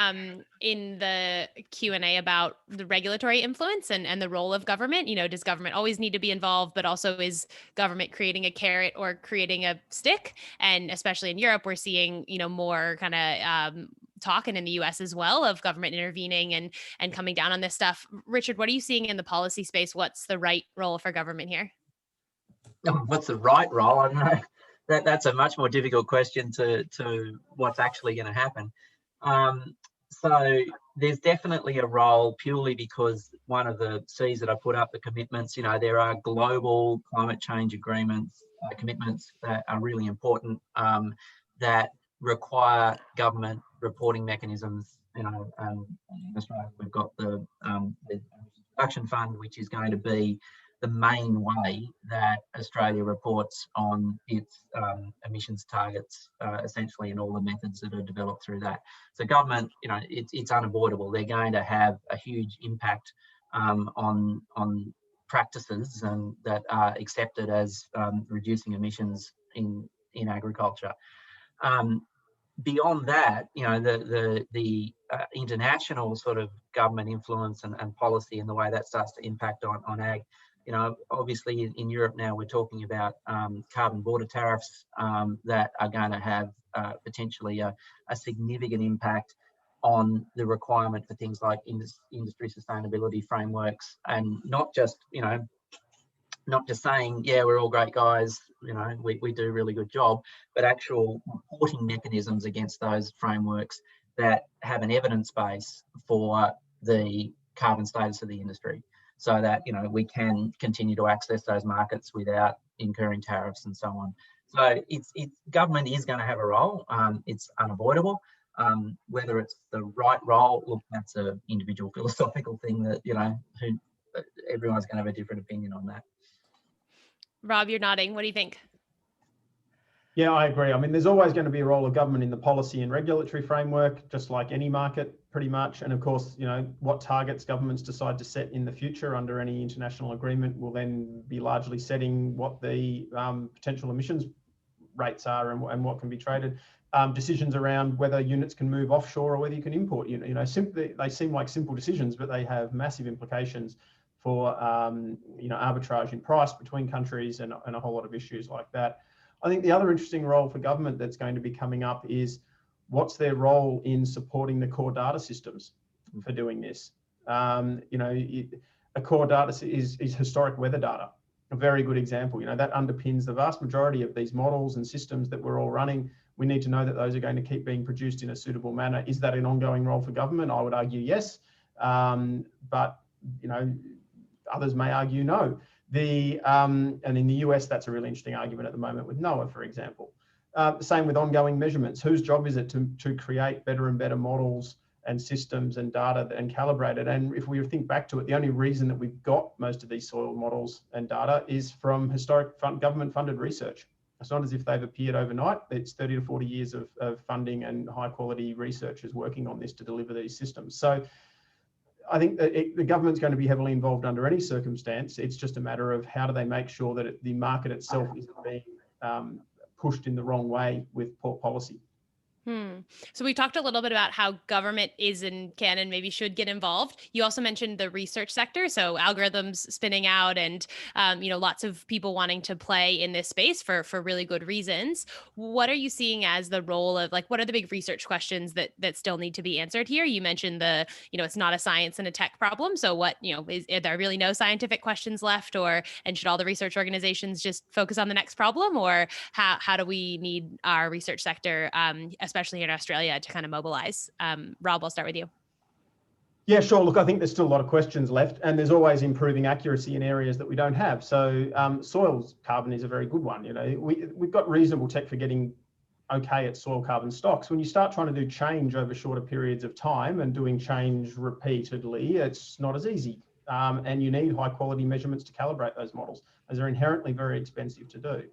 in the Q&A about the regulatory influence and the role of government. Does government always need to be involved, but also is government creating a carrot or creating a stick? And especially in Europe, we're seeing, more kind of talk, and in the US as well, of government intervening and coming down on this stuff. Richard, what are you seeing in the policy space? What's the right role for government here? What's the right role? I don't know. That's a much more difficult question to what's actually going to happen. So there's definitely a role, purely because one of the C's that I put up, the commitments, you know, there are global climate change agreements, commitments that are really important, that require government reporting mechanisms. You know, in Australia, we've got the Production Fund, which is going to be the main way that Australia reports on its emissions targets, essentially, and all the methods that are developed through that. So government, you know, it's unavoidable. They're going to have a huge impact on practices that are accepted as reducing emissions in agriculture. Beyond that, you know, the international sort of government influence and policy and the way that starts to impact on ag. You know, obviously in Europe now we're talking about carbon border tariffs that are going to have potentially a significant impact on the requirement for things like industry sustainability frameworks, and not just, you know, not just saying, yeah, we're all great guys, you know, we do a really good job, but actual reporting mechanisms against those frameworks that have an evidence base for the carbon status of the industry, so that, you know, we can continue to access those markets without incurring tariffs and so on. So it's government is going to have a role. It's unavoidable. Whether it's the right role, look, that's an individual philosophical thing that, you know, everyone's going to have a different opinion on that. Rob, you're nodding. What do you think? Yeah, I agree. I mean, there's always going to be a role of government in the policy and regulatory framework, just like any market, pretty much. And of course, you know, what targets governments decide to set in the future under any international agreement will then be largely setting what the potential emissions rates are and what can be traded. Decisions around whether units can move offshore or whether you can import, you know, simply, they seem like simple decisions, but they have massive implications for, you know, arbitrage in price between countries and a whole lot of issues like that. I think the other interesting role for government that's going to be coming up is what's their role in supporting the core data systems for doing this. You know, a core data is historic weather data, a very good example. You know, that underpins the vast majority of these models and systems that we're all running. We need to know that those are going to keep being produced in a suitable manner. Is that an ongoing role for government? I would argue yes, but, you know, others may argue no. And in the US, that's a really interesting argument at the moment with NOAA, for example. Same with ongoing measurements. Whose job is it to create better and better models and systems and data and calibrate it? And if we think back to it, the only reason that we've got most of these soil models and data is from historic government-funded research. It's not as if they've appeared overnight. It's 30 to 40 years of funding and high-quality researchers working on this to deliver these systems. So I think that the government's going to be heavily involved under any circumstance. It's just a matter of how do they make sure that the market itself isn't being pushed in the wrong way with poor policy. So we talked a little bit about how government is and can and maybe should get involved. You also mentioned the research sector, so algorithms spinning out and you know, lots of people wanting to play in this space for really good reasons. What are you seeing as the role of, like, what are the big research questions that still need to be answered here? You mentioned you know, it's not a science and a tech problem. So what, you know, are there really no scientific questions left, and should all the research organizations just focus on the next problem, or how do we need our research sector, especially in Australia, to kind of mobilize? Rob, I'll start with you. Yeah, sure. Look, I think there's still a lot of questions left, and there's always improving accuracy in areas that we don't have. So soil carbon is a very good one. You know, we've got reasonable tech for getting okay at soil carbon stocks. When you start trying to do change over shorter periods of time and doing change repeatedly, it's not as easy. And you need high quality measurements to calibrate those models, as they're inherently very expensive to do.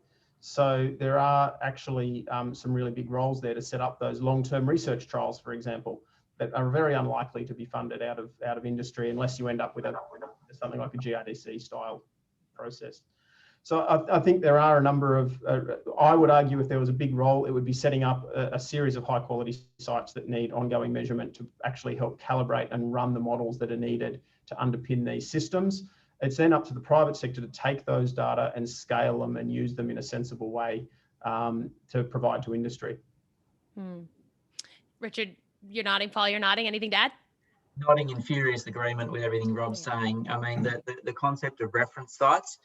So there are actually some really big roles there to set up those long-term research trials, for example, that are very unlikely to be funded out of industry unless you end up with something like a GRDC style process. So I think there are a number of, I would argue if there was a big role, it would be setting up a series of high quality sites that need ongoing measurement to actually help calibrate and run the models that are needed to underpin these systems. It's then up to the private sector to take those data and scale them and use them in a sensible way to provide to industry. Richard, you're nodding. Paul, you're nodding. Anything to add? Nodding in furious agreement with everything Rob's saying. I mean, the concept of reference sites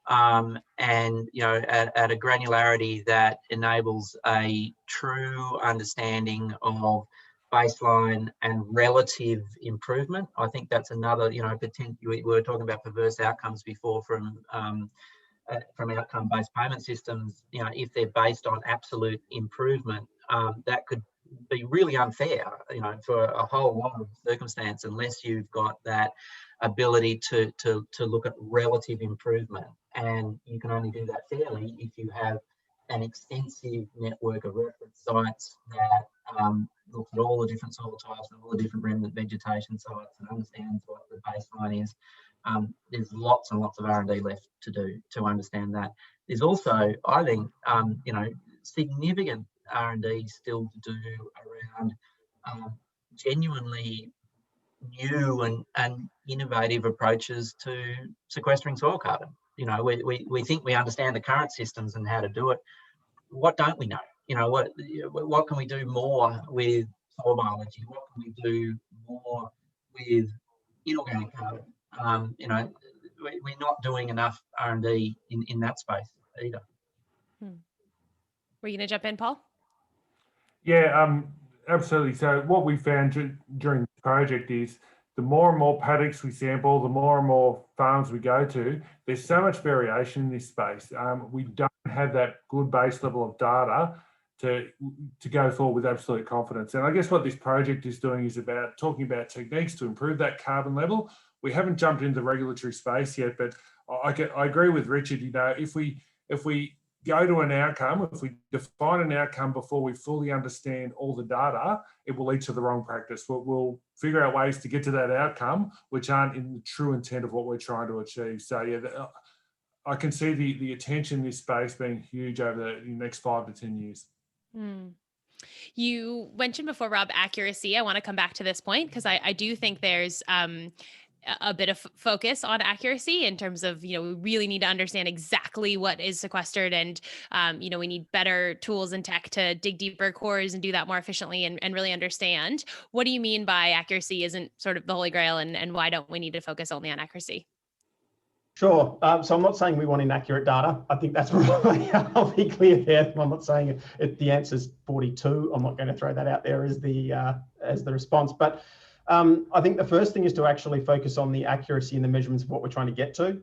and, you know, at a granularity that enables a true understanding of baseline and relative improvement. I think that's another, we were talking about perverse outcomes before from outcome-based payment systems. If they're based on absolute improvement, that could be really unfair, for a whole lot of circumstance, unless you've got that ability to look at relative improvement. And you can only do that fairly if you have an extensive network of reference sites that looks at all the different soil types and all the different remnant vegetation sites and understands what the baseline is. There's lots and lots of R&D left to do to understand that. There's also, I think, significant R&D still to do around genuinely new and innovative approaches to sequestering soil carbon. We think we understand the current systems and how to do it. What don't we know? What can we do more with soil biology? What can we do more with inorganic carbon? We're not doing enough R&D in that space either. Were you going to jump in, Paul? Yeah, absolutely. So what we found during the project is the more and more paddocks we sample, the more and more farms we go to, there's so much variation in this space. We don't have that good base level of data to go forward with absolute confidence. And I guess what this project is doing is about talking about techniques to improve that carbon level. We haven't jumped into the regulatory space yet, but I agree with Richard. If we go to an outcome, if we define an outcome before we fully understand all the data, it will lead to the wrong practice. We'll figure out ways to get to that outcome which aren't in the true intent of what we're trying to achieve. So yeah, I can see the attention in this space being huge over the next 5 to 10 years. You mentioned before, Rob, accuracy. I want to come back to this point because I do think there's a bit of focus on accuracy in terms of, we really need to understand exactly what is sequestered, and, we need better tools and tech to dig deeper cores and do that more efficiently and really understand. What do you mean by accuracy isn't sort of the holy grail, and why don't we need to focus only on accuracy? Sure. So I'm not saying we want inaccurate data. I think that's probably, I'll be clear there. I'm not saying the answer's 42. I'm not going to throw that out there as the response. But I think the first thing is to actually focus on the accuracy and the measurements of what we're trying to get to.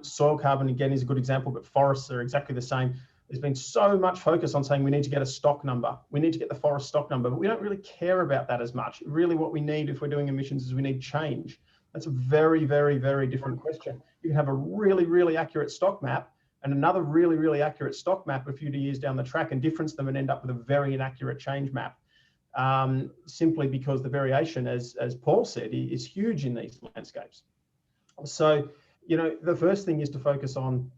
Soil carbon, again, is a good example, but forests are exactly the same. There's been so much focus on saying we need to get a stock number. We need to get the forest stock number, but we don't really care about that as much. Really what we need if we're doing emissions is we need change. That's a very, very, very different question. You can have a really, really accurate stock map and another really, really accurate stock map a few years down the track and difference them and end up with a very inaccurate change map. Simply because the variation, as Paul said, is huge in these landscapes. So, the first thing is to focus on,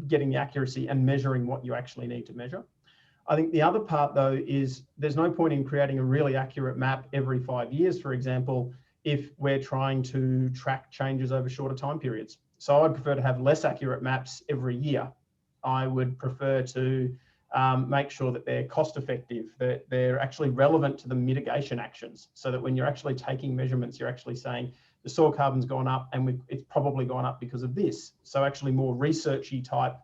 getting the accuracy and measuring what you actually need to measure. I think the other part, though, is there's no point in creating a really accurate map every 5 years, for example, if we're trying to track changes over shorter time periods. So I'd prefer to have less accurate maps every year. I would prefer to make sure that they're cost effective, that they're actually relevant to the mitigation actions, so that when you're actually taking measurements, you're actually saying the soil carbon's gone up and it's probably gone up because of this. So actually more researchy type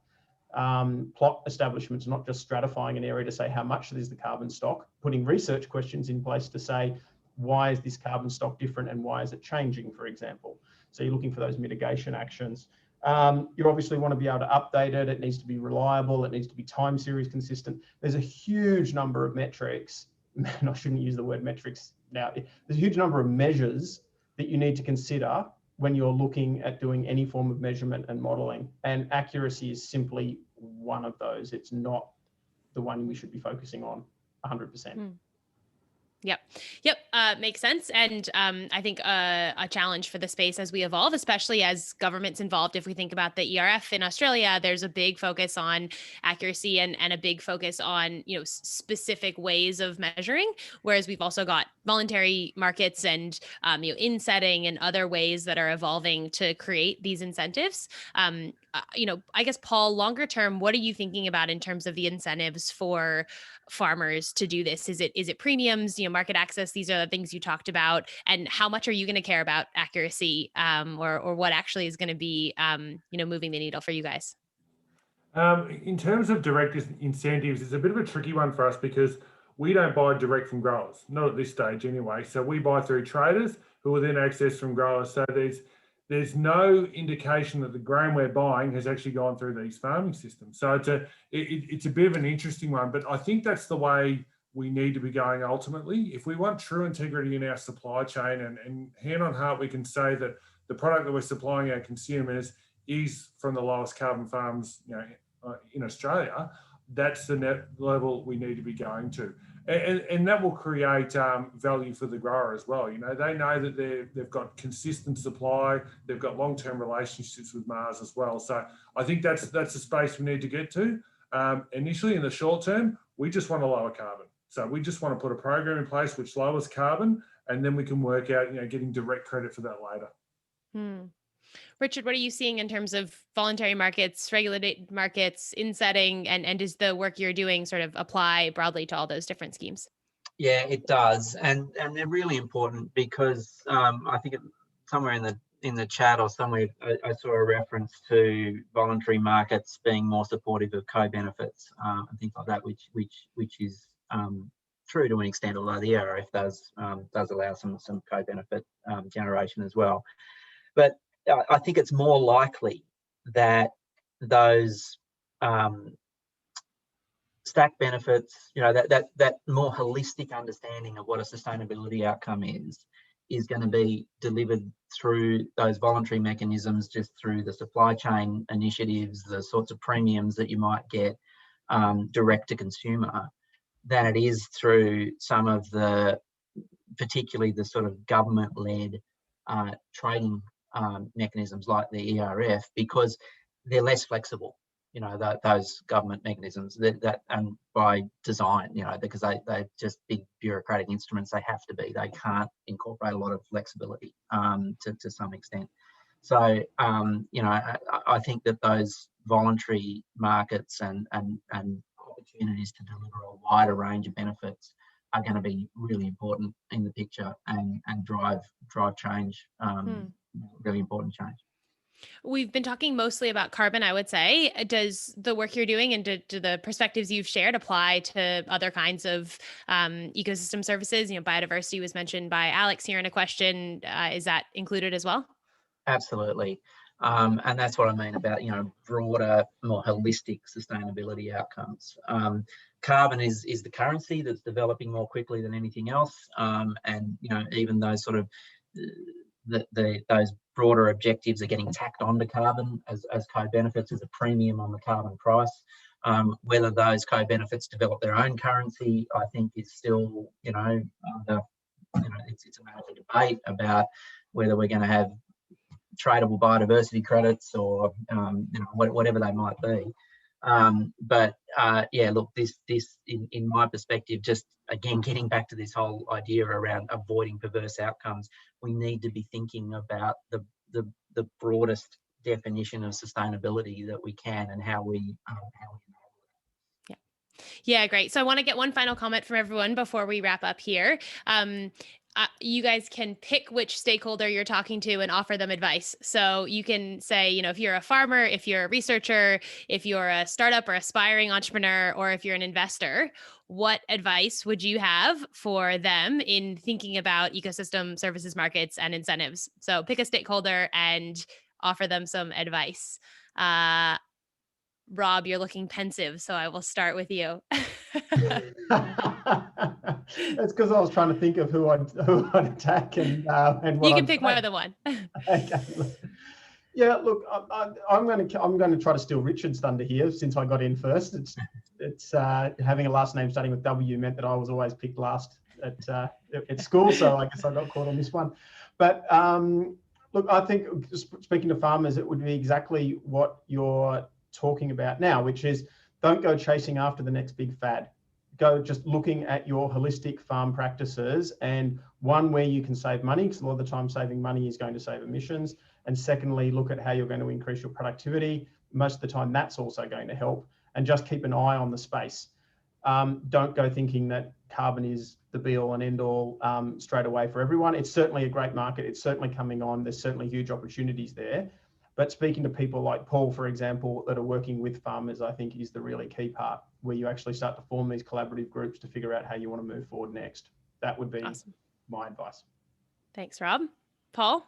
plot establishments, not just stratifying an area to say how much is the carbon stock, putting research questions in place to say, why is this carbon stock different and why is it changing, for example? So you're looking for those mitigation actions. You obviously want to be able to update it. It needs to be reliable. It needs to be time series consistent. There's a huge number of metrics. And I shouldn't use the word metrics now. There's a huge number of measures that you need to consider when you're looking at doing any form of measurement and modeling. And accuracy is simply one of those. It's not the one we should be focusing on 100%. Yep. Makes sense. And I think a challenge for the space as we evolve, especially as government's involved. If we think about the ERF in Australia, there's a big focus on accuracy and a big focus on, specific ways of measuring. Whereas we've also got voluntary markets and, insetting and other ways that are evolving to create these incentives. I guess, Paul, longer term, what are you thinking about in terms of the incentives for farmers to do this? Is it premiums, market access? These are the things you talked about. And how much are you going to care about accuracy, or what actually is going to be, moving the needle for you guys? In terms of direct incentives, it's a bit of a tricky one for us because we don't buy direct from growers, not at this stage anyway. So we buy through traders who will then access from growers. So there's no indication that the grain we're buying has actually gone through these farming systems. So it's a bit of an interesting one, but I think that's the way we need to be going ultimately. If we want true integrity in our supply chain, and hand on heart, we can say that the product that we're supplying our consumers is from the lowest carbon farms, in Australia, that's the net level we need to be going to. And that will create value for the grower as well. They know that they've got consistent supply, they've got long-term relationships with Mars as well. So I think that's the space we need to get to. Initially, in the short term, we just want to lower carbon. So we just want to put a program in place which lowers carbon, and then we can work out, getting direct credit for that later. Richard, what are you seeing in terms of voluntary markets, regulated markets, insetting, and does the work you're doing sort of apply broadly to all those different schemes? Yeah, it does, and they're really important because I think somewhere in the chat or somewhere I saw a reference to voluntary markets being more supportive of co-benefits and things like that, which is true to an extent, although the ARF does allow some co-benefit generation as well. But I think it's more likely that those stack benefits, that more holistic understanding of what a sustainability outcome is going to be delivered through those voluntary mechanisms, just through the supply chain initiatives, the sorts of premiums that you might get direct to consumer, than it is through some of the, particularly the sort of government-led trading mechanisms like the ERF, because they're less flexible. Those government mechanisms that and by design, because they're just big bureaucratic instruments. They have to be. They can't incorporate a lot of flexibility to some extent. So I think that those voluntary markets and opportunities to deliver a wider range of benefits are going to be really important in the picture and drive change. Really important change. We've been talking mostly about carbon, I would say. Does the work you're doing and do the perspectives you've shared apply to other kinds of ecosystem services? Biodiversity was mentioned by Alex here in a question. Is that included as well? Absolutely. And that's what I mean about, broader, more holistic sustainability outcomes. Carbon is the currency that's developing more quickly than anything else. And, even those sort of those broader objectives are getting tacked onto carbon as co-benefits, as a premium on the carbon price. Whether those co-benefits develop their own currency, I think is still, it's a matter of debate about whether we're going to have tradable biodiversity credits or whatever they might be. Look, this in my perspective, just again getting back to this whole idea around avoiding perverse outcomes, we need to be thinking about the broadest definition of sustainability that we can and how we Yeah, great. So I want to get one final comment from everyone before we wrap up here. You guys can pick which stakeholder you're talking to and offer them advice. So you can say, if you're a farmer, if you're a researcher, if you're a startup or aspiring entrepreneur, or if you're an investor, what advice would you have for them in thinking about ecosystem services markets and incentives? So pick a stakeholder and offer them some advice. Rob, you're looking pensive, so I will start with you. That's because I was trying to think of who I'd attack and what you can pick more than one. Okay. Yeah, look, I'm going to try to steal Richard's thunder here since I got in first. It's having a last name starting with W meant that I was always picked last at school, so I guess I got caught on this one. But look, I think speaking to farmers, it would be exactly what you're talking about now, which is don't go chasing after the next big fad. Go just looking at your holistic farm practices, and one, where you can save money, because a lot of the time saving money is going to save emissions. And secondly, look at how you're going to increase your productivity. Most of the time that's also going to help, and just keep an eye on the space. Don't go thinking that carbon is the be all and end all straight away for everyone. It's certainly a great market. It's certainly coming on. There's certainly huge opportunities there. But speaking to people like Paul, for example, that are working with farmers, I think is the really key part. where you actually start to form these collaborative groups to figure out how you want to move forward next. That would be Awesome. my advice. Thanks, Rob. Paul?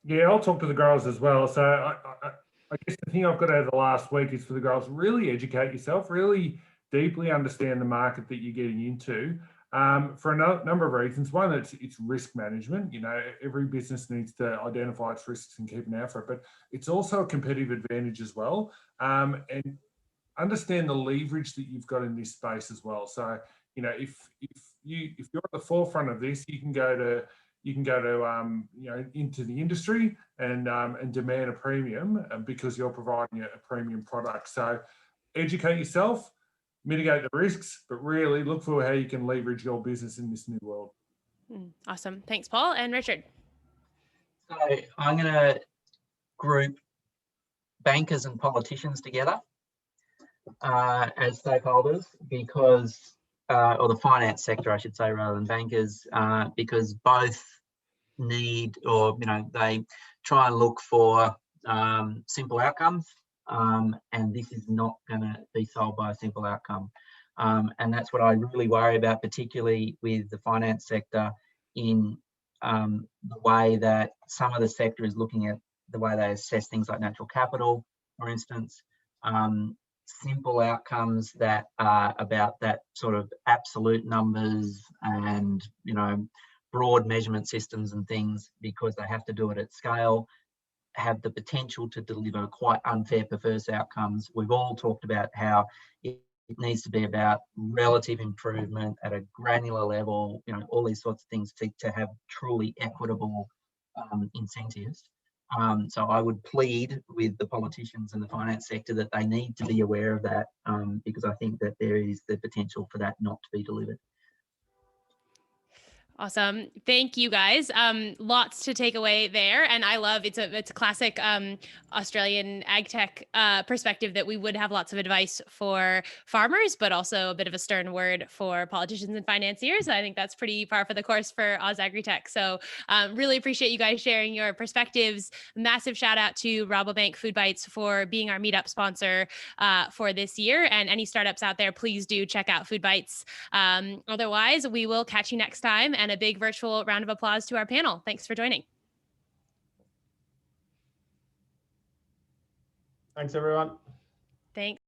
Yeah, I'll talk to the growers as well. So I guess the thing I've got out of the last week is for the growers, really educate yourself, really deeply understand the market that you're getting into, for a number of reasons. One, it's risk management. You know, every business needs to identify its risks and keep an eye for it, but it's also a competitive advantage as well. And understand the leverage that you've got in this space as well. So, you know, if you're at the forefront of this, you can go to you know, into the industry and demand a premium because you're providing a premium product. So educate yourself, mitigate the risks, but really look for how you can leverage your business in this new world. Awesome. Thanks, Paul. And Richard? So I'm going to group bankers and politicians together as stakeholders because, or the finance sector, I should say, rather than bankers, because both need, or, you know, they try and look for simple outcomes, and this is not going to be solved by a simple outcome. And that's what I really worry about, particularly with the finance sector, in the way that some of the sector is looking at the way they assess things like natural capital, for instance. Simple outcomes that are about that sort of absolute numbers and, you know, broad measurement systems and things, because they have to do it at scale, have the potential to deliver quite unfair, perverse outcomes. We've all talked about how it needs to be about relative improvement at a granular level, you know, all these sorts of things to have truly equitable incentives. So I would plead with the politicians and the finance sector that they need to be aware of that, because I think that there is the potential for that not to be delivered. Awesome. Thank you, guys. Lots to take away there. And I love, it's a classic Australian ag tech perspective that we would have lots of advice for farmers, but also a bit of a stern word for politicians and financiers. I think that's pretty par for the course for AusAgritech. So really appreciate you guys sharing your perspectives. Massive shout out to Rabobank Food Bites for being our meetup sponsor for this year. And any startups out there, please do check out Food Bites. Otherwise, we will catch you next time. And a big virtual round of applause to our panel. Thanks for joining. Thanks, everyone. Thanks.